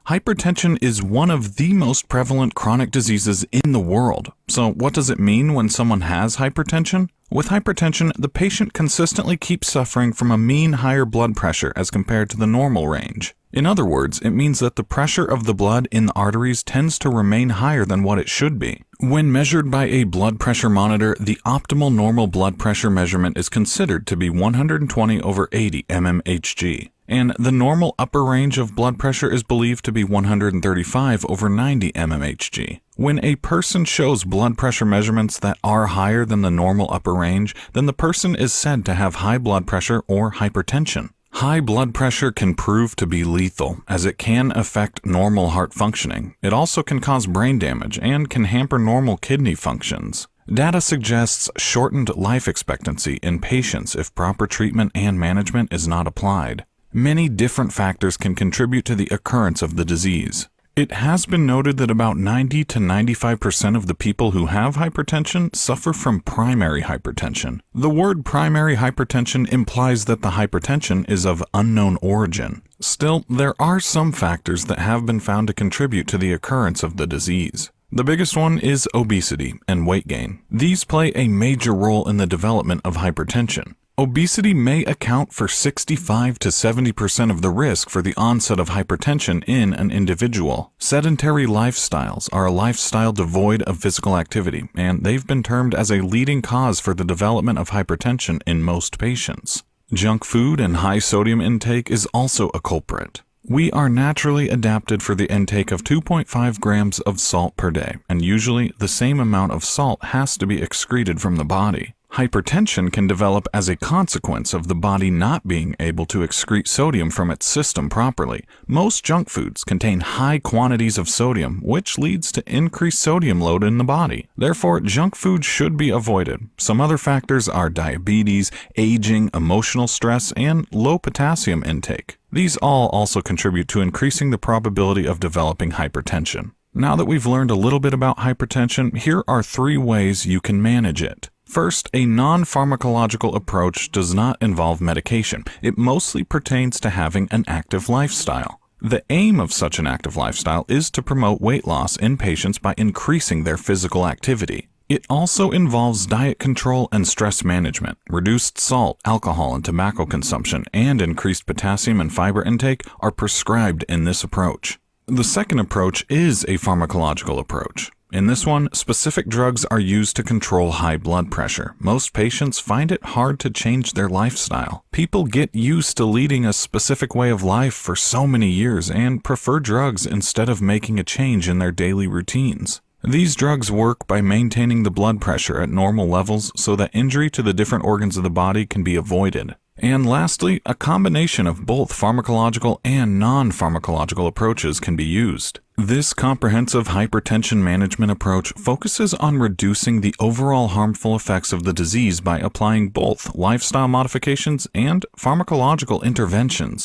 Hypertension is one of the most prevalent chronic diseases in the world. So what does it mean when someone has hypertension? With hypertension, the patient consistently keeps suffering from a mean higher blood pressure as compared to the normal range. In other words, it means that the pressure of the blood in the arteries tends to remain higher than what it should be. When measured by a blood pressure monitor, the optimal normal blood pressure measurement is considered to be 120/80 mmHg. And the normal upper range of blood pressure is believed to be 135/90 mmHg. When a person shows blood pressure measurements that are higher than the normal upper range, then the person is said to have high blood pressure or hypertension. High blood pressure can prove to be lethal, as it can affect normal heart functioning. It also can cause brain damage and can hamper normal kidney functions. Data suggests shortened life expectancy in patients if proper treatment and management is not applied. Many different factors can contribute to the occurrence of the disease. It has been noted that about 90 to 95% of the people who have hypertension suffer from primary hypertension. The word primary hypertension implies that the hypertension is of unknown origin. Still, there are some factors that have been found to contribute to the occurrence of the disease. The biggest one is obesity and weight gain. These play a major role in the development of hypertension. Obesity may account for 65 to 70% of the risk for the onset of hypertension in an individual. Sedentary lifestyles are a lifestyle devoid of physical activity, and they've been termed as a leading cause for the development of hypertension in most patients. Junk food and high sodium intake is also a culprit. We are naturally adapted for the intake of 2.5 grams of salt per day, and usually the same amount of salt has to be excreted from the body. Hypertension can develop as a consequence of the body not being able to excrete sodium from its system properly. Most junk foods contain high quantities of sodium, which leads to increased sodium load in the body. Therefore, junk food should be avoided. Some other factors are diabetes, aging, emotional stress, and low potassium intake. These all also contribute to increasing the probability of developing hypertension. Now that we've learned a little bit about hypertension, here are 3 ways you can manage it. First, a non-pharmacological approach does not involve medication. It mostly pertains to having an active lifestyle. The aim of such an active lifestyle is to promote weight loss in patients by increasing their physical activity. It also involves diet control and stress management. Reduced salt, alcohol, and tobacco consumption, and increased potassium and fiber intake are prescribed in this approach. The second approach is a pharmacological approach. In this one, specific drugs are used to control high blood pressure. Most patients find it hard to change their lifestyle. People get used to leading a specific way of life for so many years and prefer drugs instead of making a change in their daily routines. These drugs work by maintaining the blood pressure at normal levels so that injury to the different organs of the body can be avoided. And lastly, a combination of both pharmacological and non-pharmacological approaches can be used. This comprehensive hypertension management approach focuses on reducing the overall harmful effects of the disease by applying both lifestyle modifications and pharmacological interventions.